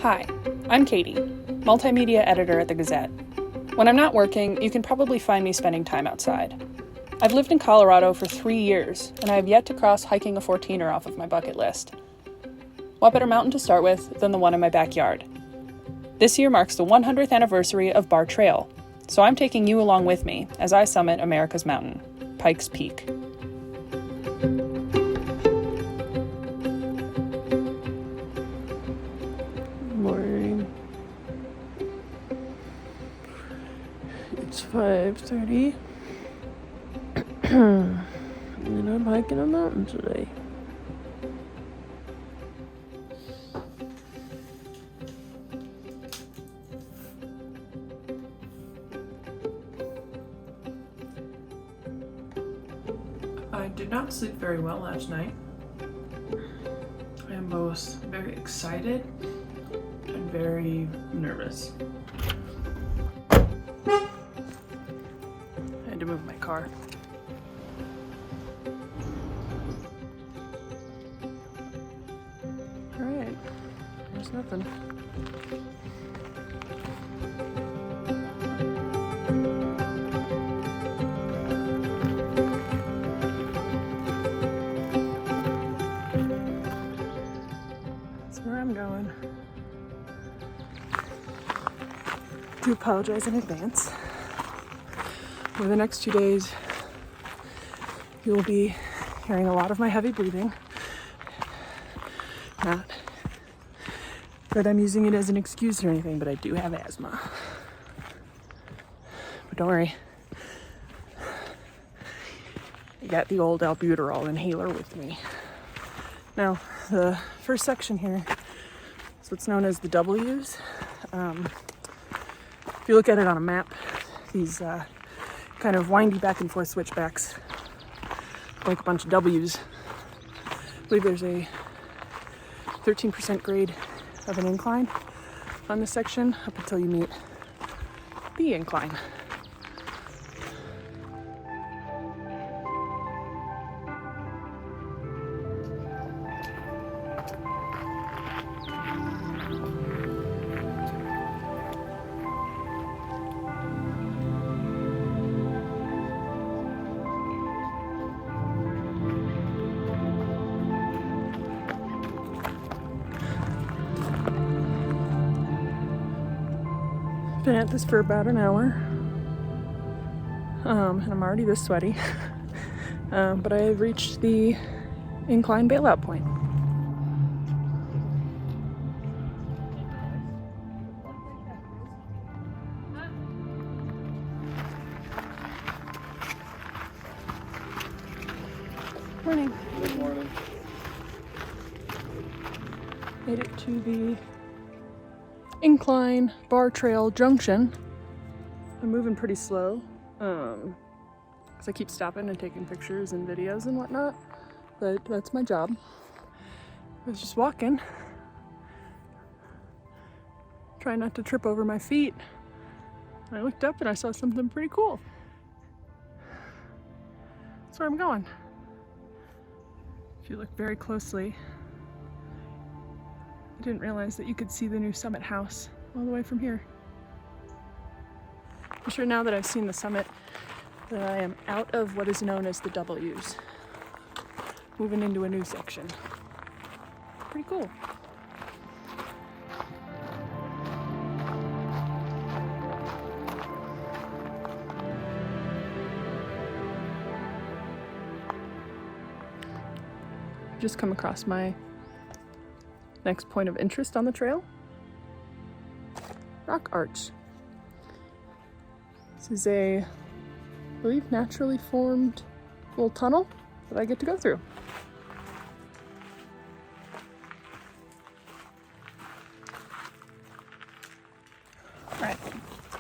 Hi, I'm Katie, multimedia editor at the Gazette. When I'm not working, you can probably find me spending time outside. I've lived in Colorado for 3 years, and I have yet to cross hiking a 14er off of my bucket list. What better mountain to start with than the one in my backyard? This year marks the 100th anniversary of Barr Trail, so I'm taking you along with me as I summit America's mountain, Pikes Peak. Morning. It's 5:30 and I'm hiking a mountain today. I did not sleep very well last night. I am both very excited and very nervous. I had to move my car. Alright, there's nothing. That's where I'm going. I do apologize in advance. Over the next 2 days, you will be hearing a lot of my heavy breathing. Not that I'm using it as an excuse or anything, but I do have asthma. But don't worry. I got the old albuterol inhaler with me. Now, the first section here is what's known as the W's. If you look at it on a map, these kind of windy back and forth switchbacks, like a bunch of W's. I believe there's a 13% grade of an incline on this section up until you meet the incline. Been at this for about an hour, and I'm already this sweaty, but I have reached the incline bailout point. Morning. Good morning. Made it to the Incline Barr Trail Junction. I'm moving pretty slow, because I keep stopping and taking pictures and videos and whatnot, but that's my job. I was just walking, trying not to trip over my feet. I looked up and I saw something pretty cool. That's where I'm going. If you look very closely, I didn't realize that you could see the new summit house all the way from here. I'm sure now that I've seen the summit that I am out of what is known as the W's. Moving into a new section. Pretty cool. Just come across my next point of interest on the trail. Rock arch. This is a, I believe, naturally formed little tunnel that I get to go through. Alright,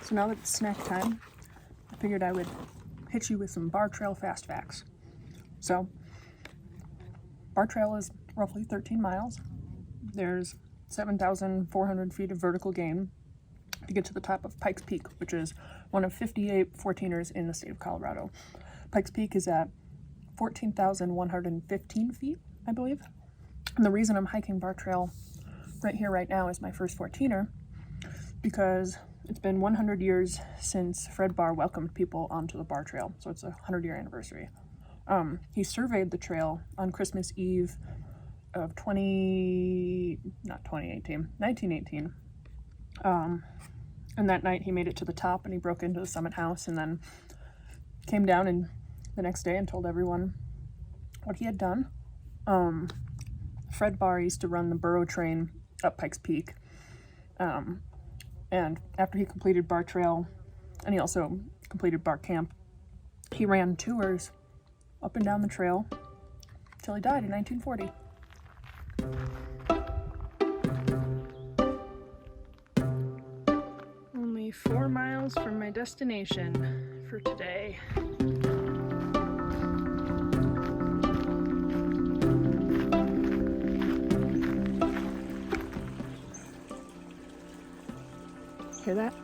so now that it's snack time, I figured I would hit you with some Barr Trail fast facts. So, Barr Trail is roughly 13 miles. There's 7,400 feet of vertical gain to get to the top of Pikes Peak, which is one of 58 14ers in the state of Colorado. Pikes Peak is at 14,115 feet, I believe. And the reason I'm hiking Barr Trail right here, right now, is my first 14er because it's been 100 years since Fred Barr welcomed people onto the Barr Trail. So it's a 100-year anniversary. He surveyed the trail on Christmas Eve of 1918. And that night he made it to the top and he broke into the summit house and then came down and the next day and told everyone what he had done. Fred Barr used to run the burro train up Pikes Peak. And after he completed Barr Trail, and he also completed Barr Camp, he ran tours up and down the trail until he died in 1940. Only 4 miles from my destination for today. Hear that?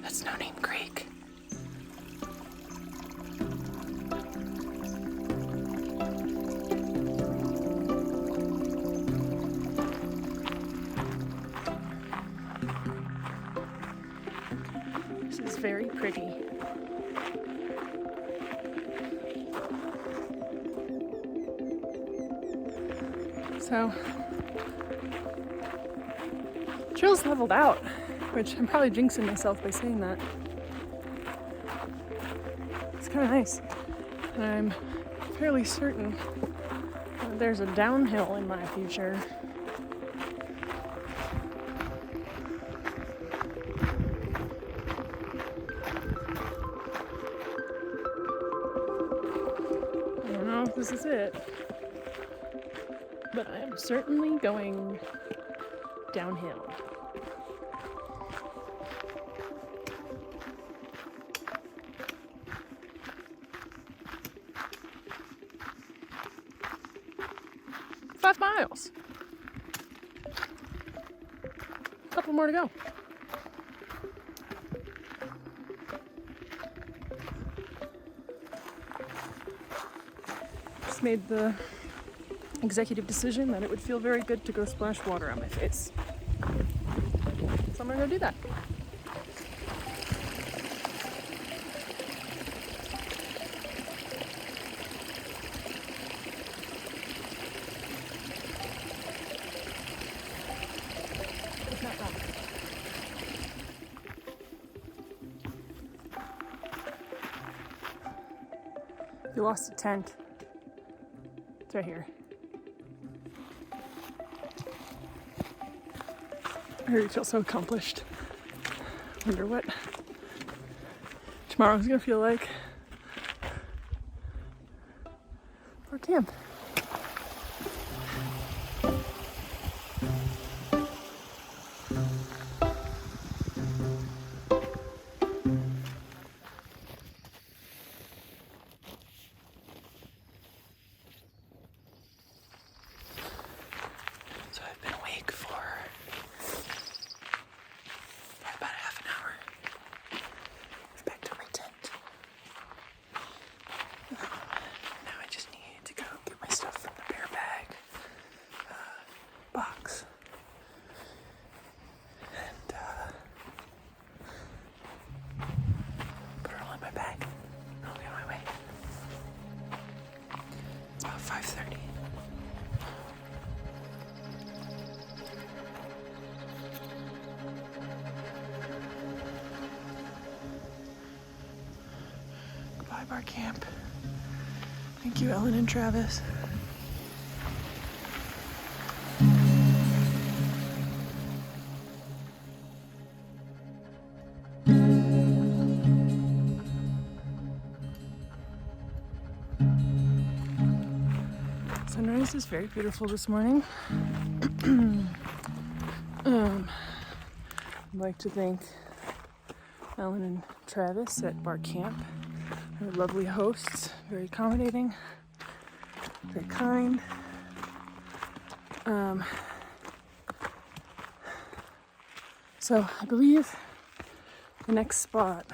That's No Name Creek. This is very pretty. So, trail's leveled out, which I'm probably jinxing myself by saying that. It's kind of nice. And I'm fairly certain that there's a downhill in my future. I don't know if this is it, but I am certainly going downhill. Five miles. A couple more to go. Just made the executive decision that it would feel very good to go splash water on my face. So I'm gonna go do that. It's not wrong. You lost a tent. It's right here. I already feel so accomplished. Wonder what tomorrow's gonna feel like for camp. So I've been awake for about half an hour. I'm back to my tent. Now I just need to go get my stuff from the bear bag box. And put it all in my bag. I'll be on my way. It's about 5:30. Goodbye, Barr Camp. Thank you, Ellen and Travis. Sunrise is very beautiful this morning. I'd like to thank Ellen and Travis at Barr Camp. They're lovely hosts, very accommodating, very kind. So I believe the next spot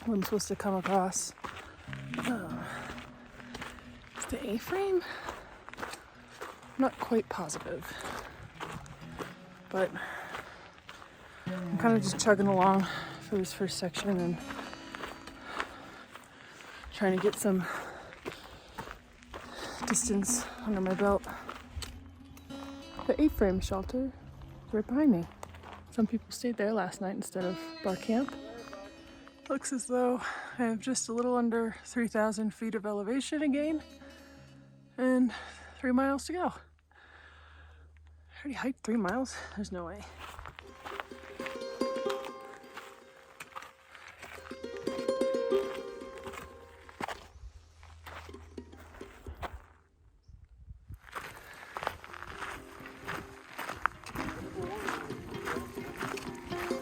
I'm supposed to come across is the A-frame? I'm not quite positive, but I'm kind of just chugging along for this first section and trying to get some distance under my belt. The A-frame shelter right behind me. Some people stayed there last night instead of bar camp. Looks as though I have just a little under 3,000 feet of elevation to gain and 3 miles to go. I already hiked 3 miles? There's no way.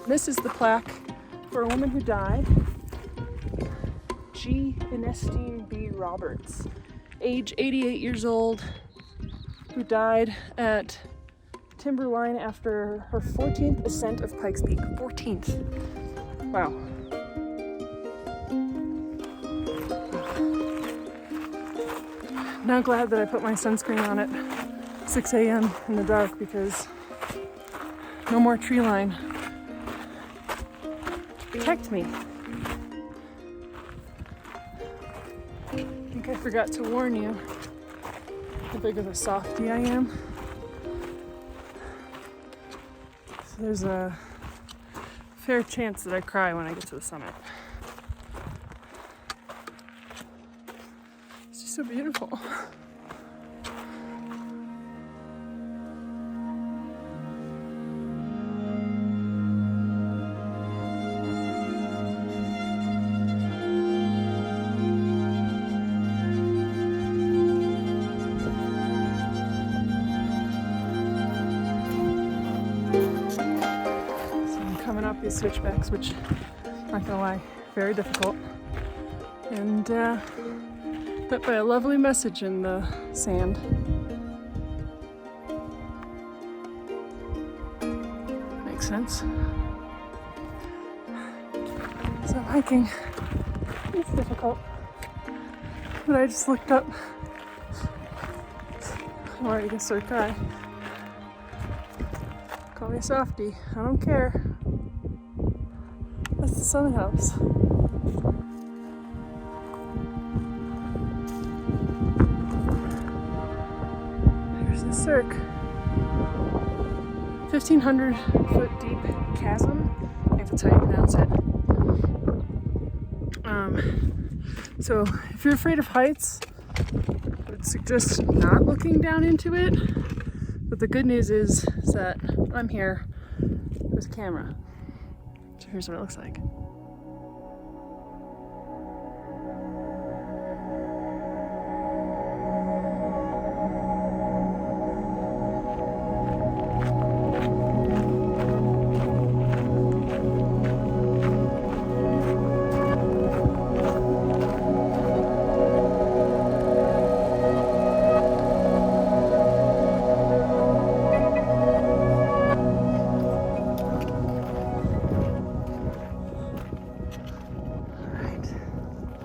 This is the plaque for a woman who died, G. Ernestine B. Roberts, age 88 years old, who died at Timberline after her 14th ascent of Pikes Peak. 14th. Wow. Now glad that I put my sunscreen on at 6 a.m. in the dark because no more tree line. Protect me. I think I forgot to warn you how big of a softie I am. So there's a fair chance that I cry when I get to the summit. It's just so beautiful. These switchbacks, which, not gonna lie, very difficult, and met by a lovely message in the sand. Makes sense. So hiking is difficult, but I just looked up. I'm already gonna start crying. Call me a softie, I don't care. That's the Summit House. There's the cirque. 1,500 foot deep chasm. I think that's how you pronounce it. So if you're afraid of heights, I would suggest not looking down into it. But the good news is that I'm here with a camera. So here's what it looks like.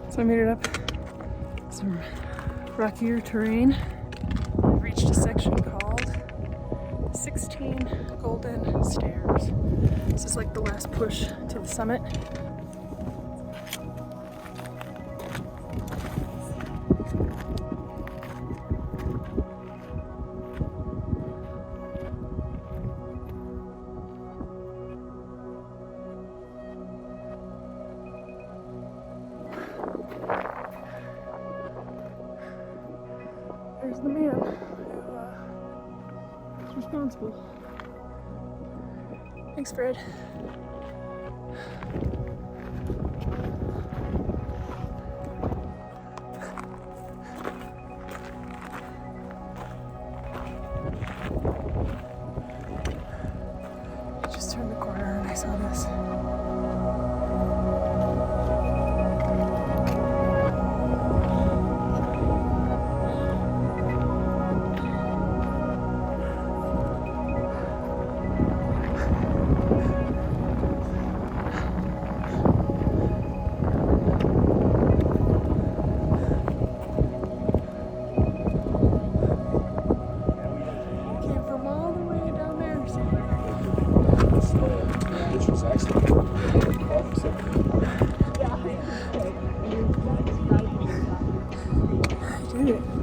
So I made it up some rockier terrain. I've reached a section called 16 Golden Stairs. This is like the last push to the summit. There's the man who's responsible. Thanks, Fred. I just turned the corner and I saw this. Eat it.